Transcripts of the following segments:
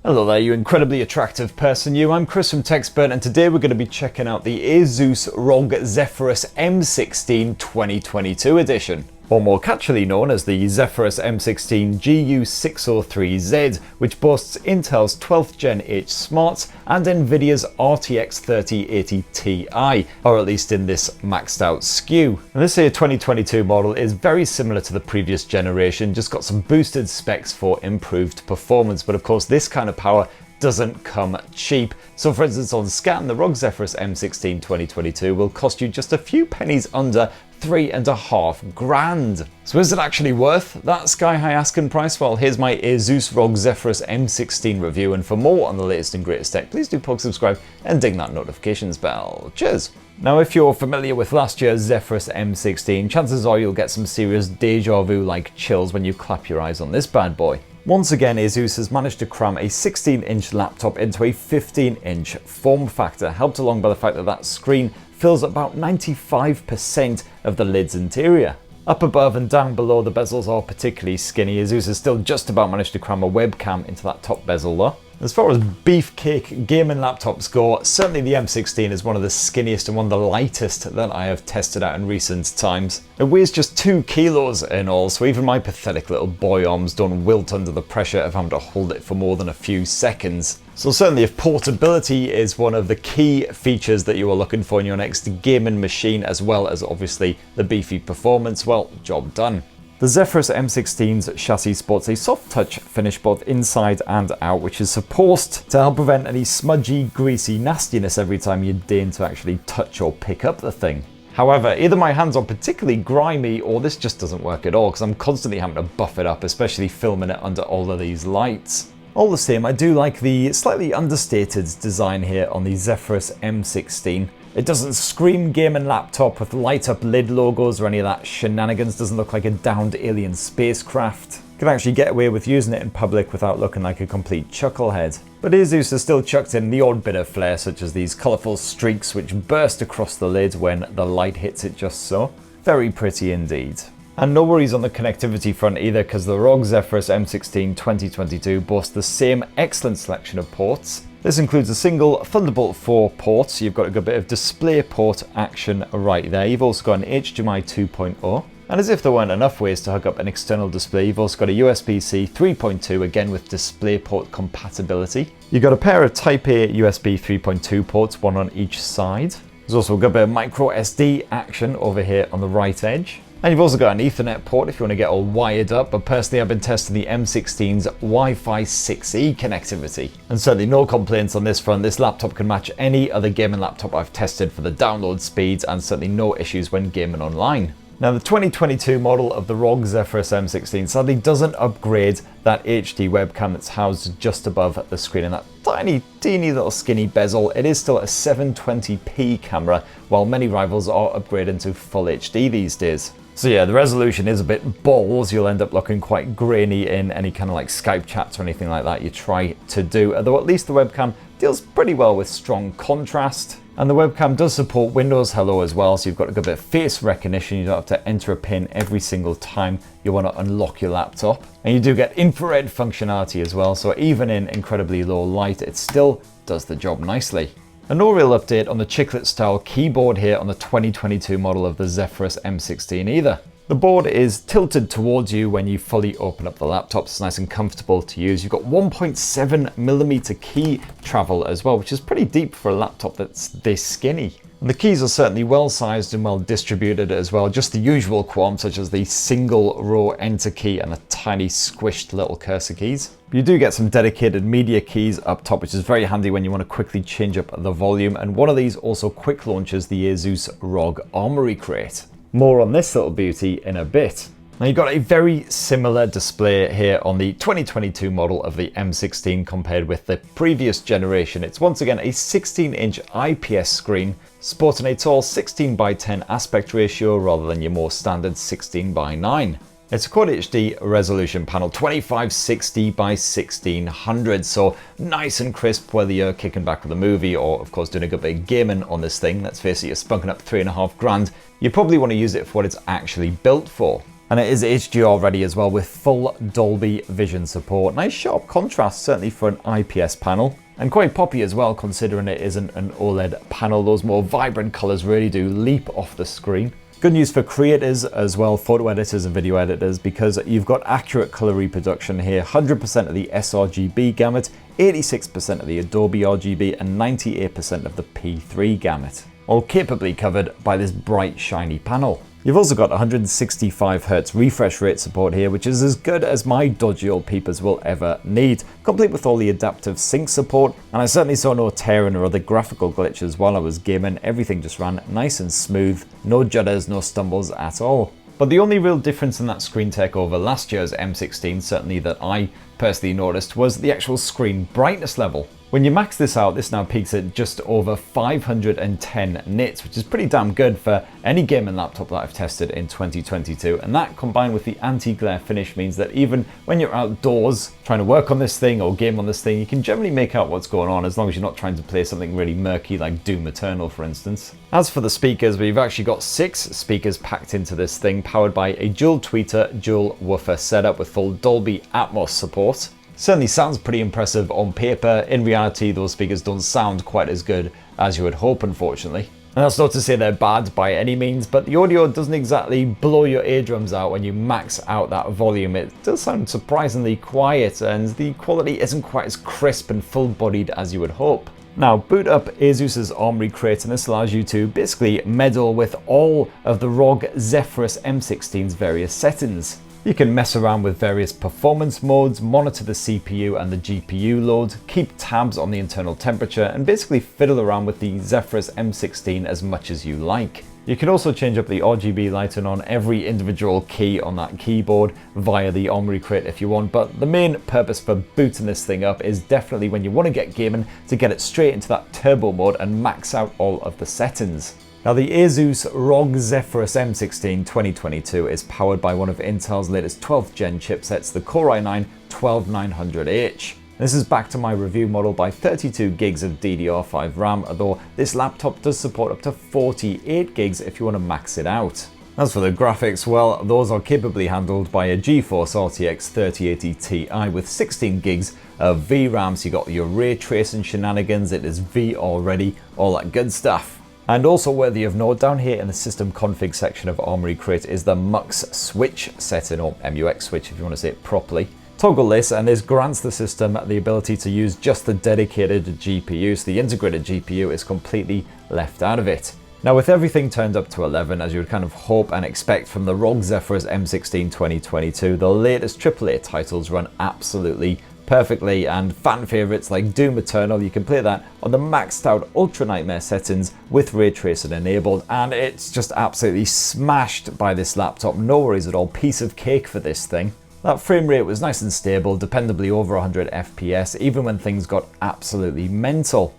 Hello there, you incredibly attractive person you. I'm Chris from TechSpert, and today we're going to be checking out the Asus ROG Zephyrus M16 2022 edition, or more catchily known as the Zephyrus M16 GU603Z, which boasts Intel's 12th Gen H smarts and Nvidia's RTX 3080 Ti, or at least in this maxed out SKU. And this here 2022 model is very similar to the previous generation, just got some boosted specs for improved performance, but of course this kind of power doesn't come cheap. So for instance, on scan, the ROG Zephyrus M16 2022 will cost you just a few pennies under $3.5 grand. So is it actually worth that sky-high asking price? Well, here's my Asus ROG Zephyrus M16 review, and for more on the latest and greatest tech, please do subscribe and ding that notifications bell. Cheers! Now, if you're familiar with last year's Zephyrus M16, chances are you'll get some serious deja vu-like chills when you clap your eyes on this bad boy. Once again, Asus has managed to cram a 16-inch laptop into a 15-inch form factor, helped along by the fact that that screen fills about 95% of the lid's interior. Up above and down below, the bezels are particularly skinny. Asus has still just about managed to cram a webcam into that top bezel though. As far as beefcake gaming laptops go, certainly the M16 is one of the skinniest and one of the lightest that I have tested out in recent times. It weighs just 2 kilos in all, so even my pathetic little boy arms don't wilt under the pressure of having to hold it for more than a few seconds. So certainly if portability is one of the key features that you are looking for in your next gaming machine, as well as obviously the beefy performance, well, job done. The Zephyrus M16's chassis sports a soft touch finish both inside and out, which is supposed to help prevent any smudgy, greasy nastiness every time you deign to actually touch or pick up the thing. However, either my hands are particularly grimy or this just doesn't work at all, because I'm constantly having to buff it up, especially filming it under all of these lights. All the same, I do like the slightly understated design here on the Zephyrus M16. It doesn't scream gaming laptop with light up lid logos or any of that shenanigans, doesn't look like a downed alien spacecraft. You can actually get away with using it in public without looking like a complete chucklehead. But Asus has still chucked in the odd bit of flair, such as these colourful streaks which burst across the lid when the light hits it just so. Very pretty indeed. And no worries on the connectivity front either, because the ROG Zephyrus M16 2022 boasts the same excellent selection of ports. This includes a single Thunderbolt 4 port, so you've got a good bit of DisplayPort action right there. You've also got an HDMI 2.0. And as if there weren't enough ways to hook up an external display, you've also got a USB-C 3.2, again with DisplayPort compatibility. You've got a pair of Type A USB 3.2 ports, one on each side. There's also a good bit of micro SD action over here on the right edge. And you've also got an Ethernet port if you want to get all wired up, but personally I've been testing the M16's Wi-Fi 6E connectivity. And certainly no complaints on this front. This laptop can match any other gaming laptop I've tested for the download speeds, and certainly no issues when gaming online. Now the 2022 model of the ROG Zephyrus M16 sadly doesn't upgrade that HD webcam that's housed just above the screen in that tiny, teeny little skinny bezel. It is still a 720p camera, while many rivals are upgrading to Full HD these days. So yeah, the resolution is a bit balls. You'll end up looking quite grainy in any kind of like Skype chats or anything like that you try to do, although at least the webcam deals pretty well with strong contrast. And the webcam does support Windows Hello as well, so you've got a good bit of face recognition. You don't have to enter a PIN every single time you want to unlock your laptop. And you do get infrared functionality as well, so even in incredibly low light, it still does the job nicely. And no real update on the chiclet style keyboard here on the 2022 model of the Zephyrus M16 either. The board is tilted towards you when you fully open up the laptop, so it's nice and comfortable to use. You've got 1.7mm key travel as well, which is pretty deep for a laptop that's this skinny. And the keys are certainly well sized and well distributed as well, just the usual qualms such as the single row enter key and the tiny squished little cursor keys. You do get some dedicated media keys up top, which is very handy when you want to quickly change up the volume, and one of these also quick launches the Asus ROG Armoury Crate. More on this little beauty in a bit. Now you've got a very similar display here on the 2022 model of the M16 compared with the previous generation. It's once again a 16-inch IPS screen, sporting a tall 16:10 aspect ratio rather than your more standard 16:9. It's a Quad HD resolution panel, 2560 by 1600, so nice and crisp whether you're kicking back with a movie or of course doing a good bit of gaming on this thing. Let's face it, you're spunking up $3.5 grand. You probably want to use it for what it's actually built for. And it is HDR ready as well with full Dolby Vision support. Nice sharp contrast, certainly for an IPS panel. And quite poppy as well, considering it isn't an OLED panel. Those more vibrant colors really do leap off the screen. Good news for creators as well, photo editors and video editors, because you've got accurate color reproduction here. 100% of the sRGB gamut, 86% of the Adobe RGB, and 98% of the P3 gamut. All capably covered by this bright, shiny panel. You've also got 165Hz refresh rate support here, which is as good as my dodgy old peepers will ever need, complete with all the adaptive sync support, and I certainly saw no tearing or other graphical glitches while I was gaming. Everything just ran nice and smooth, no judders, no stumbles at all. But the only real difference in that screen tech over last year's M16, certainly that I personally noticed, was the actual screen brightness level. When you max this out, this now peaks at just over 510 nits, which is pretty damn good for any gaming laptop that I've tested in 2022. And that, combined with the anti-glare finish, means that even when you're outdoors trying to work on this thing or game on this thing, you can generally make out what's going on, as long as you're not trying to play something really murky like Doom Eternal, for instance. As for the speakers, we've actually got 6 speakers packed into this thing, powered by a dual tweeter, dual woofer setup with full Dolby Atmos support. Certainly sounds pretty impressive on paper. In reality, those speakers don't sound quite as good as you would hope, unfortunately. And that's not to say they're bad by any means, but the audio doesn't exactly blow your eardrums out when you max out that volume. It does sound surprisingly quiet, and the quality isn't quite as crisp and full-bodied as you would hope. Now, boot up Asus's Armoury Crate, and this allows you to basically meddle with all of the ROG Zephyrus M16's various settings. You can mess around with various performance modes, monitor the CPU and the GPU load, keep tabs on the internal temperature, and basically fiddle around with the Zephyrus M16 as much as you like. You can also change up the RGB lighting on every individual key on that keyboard via the Armoury Crate if you want, but the main purpose for booting this thing up is definitely when you want to get gaming, to get it straight into that turbo mode and max out all of the settings. Now, the Asus ROG Zephyrus M16 2022 is powered by one of Intel's latest 12th gen chipsets, the Core i9-12900H. This is backed to my review model by 32 gigs of DDR5 RAM, although this laptop does support up to 48 gigs if you want to max it out. As for the graphics, well, those are capably handled by a GeForce RTX 3080 Ti with 16 gigs of VRAM, so you got your ray tracing shenanigans, it is VR ready, all that good stuff. And also worthy of note, down here in the system config section of Armoury Crate is the MUX switch setting, or MUX switch if you want to say it properly. Toggle this, and this grants the system the ability to use just the dedicated GPU, so the integrated GPU is completely left out of it. Now, with everything turned up to 11, as you would kind of hope and expect from the ROG Zephyrus M16 2022, the latest AAA titles run absolutely perfectly, and fan favorites like Doom Eternal, you can play that on the maxed out Ultra Nightmare settings with ray tracing enabled, and it's just absolutely smashed by this laptop. No worries at all, piece of cake for this thing. That frame rate was nice and stable, dependably over 100 FPS, even when things got absolutely mental.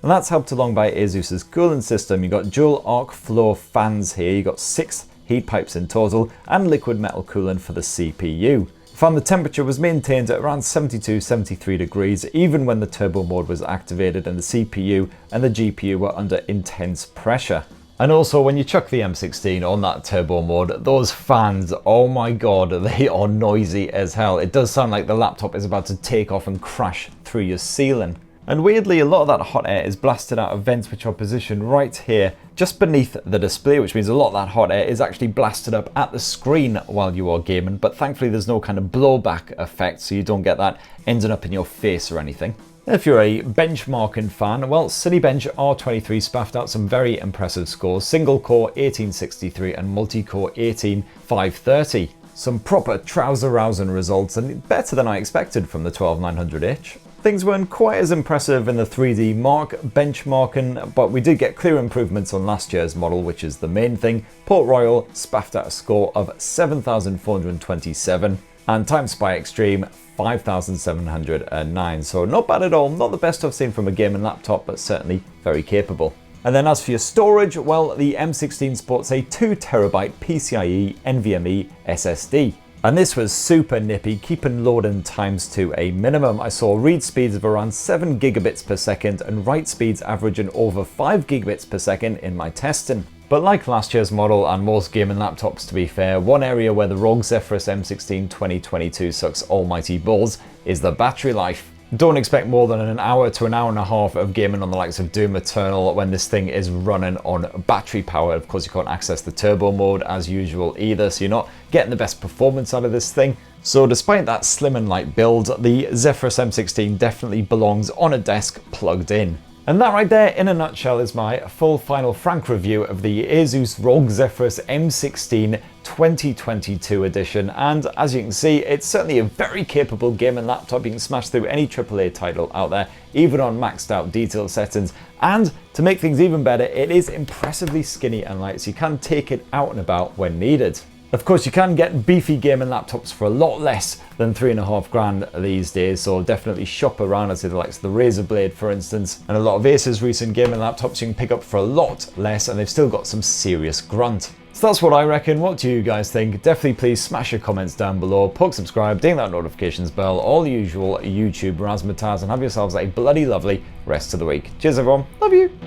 And that's helped along by Asus's cooling system. You got dual arc flow fans here, you got 6 heat pipes in total, and liquid metal cooling for the CPU. Found the temperature was maintained at around 72-73 degrees, even when the turbo mode was activated and the CPU and the GPU were under intense pressure. And also, when you chuck the M16 on that turbo mode, those fans, oh my god, they are noisy as hell. It does sound like the laptop is about to take off and crash through your ceiling. And weirdly, a lot of that hot air is blasted out of vents which are positioned right here, just beneath the display, which means a lot of that hot air is actually blasted up at the screen while you are gaming, but thankfully there's no kind of blowback effect, so you don't get that ending up in your face or anything. If you're a benchmarking fan, well, Cinebench R23 spaffed out some very impressive scores, single core 1863 and multi-core 18530. Some proper trouser-rousing results, and better than I expected from the 12900H. Things weren't quite as impressive in the 3D Mark benchmarking, but we did get clear improvements on last year's model, which is the main thing. Port Royal spaffed out a score of 7,427, and Time Spy Extreme 5,709. So not bad at all, not the best I've seen from a gaming laptop, but certainly very capable. And then as for your storage, well, the M16 sports a 2TB PCIe NVMe SSD. And this was super nippy, keeping loading times to a minimum. I saw read speeds of around 7 gigabits per second and write speeds averaging over 5 gigabits per second in my testing. But like last year's model and most gaming laptops to be fair, one area where the ROG Zephyrus M16 2022 sucks almighty balls is the battery life. Don't expect more than an hour to an hour and a half of gaming on the likes of Doom Eternal when this thing is running on battery power. Of course, you can't access the turbo mode as usual either, so you're not getting the best performance out of this thing. So despite that slim and light build, the Zephyrus M16 definitely belongs on a desk plugged in. And that right there, in a nutshell, is my full final frank review of the Asus ROG Zephyrus M16 2022 edition. And as you can see, it's certainly a very capable gaming laptop. You can smash through any AAA title out there, even on maxed out detail settings. And to make things even better, it is impressively skinny and light, so you can take it out and about when needed. Of course, you can get beefy gaming laptops for a lot less than $3.5 grand these days, so definitely shop around. I'd say the likes of the Razer Blade, for instance, and a lot of Asus recent gaming laptops you can pick up for a lot less, and they've still got some serious grunt. So that's what I reckon. What do you guys think? Definitely please smash your comments down below, poke subscribe, ding that notifications bell, all the usual YouTube razzmatazz, and have yourselves a bloody lovely rest of the week. Cheers everyone, love you!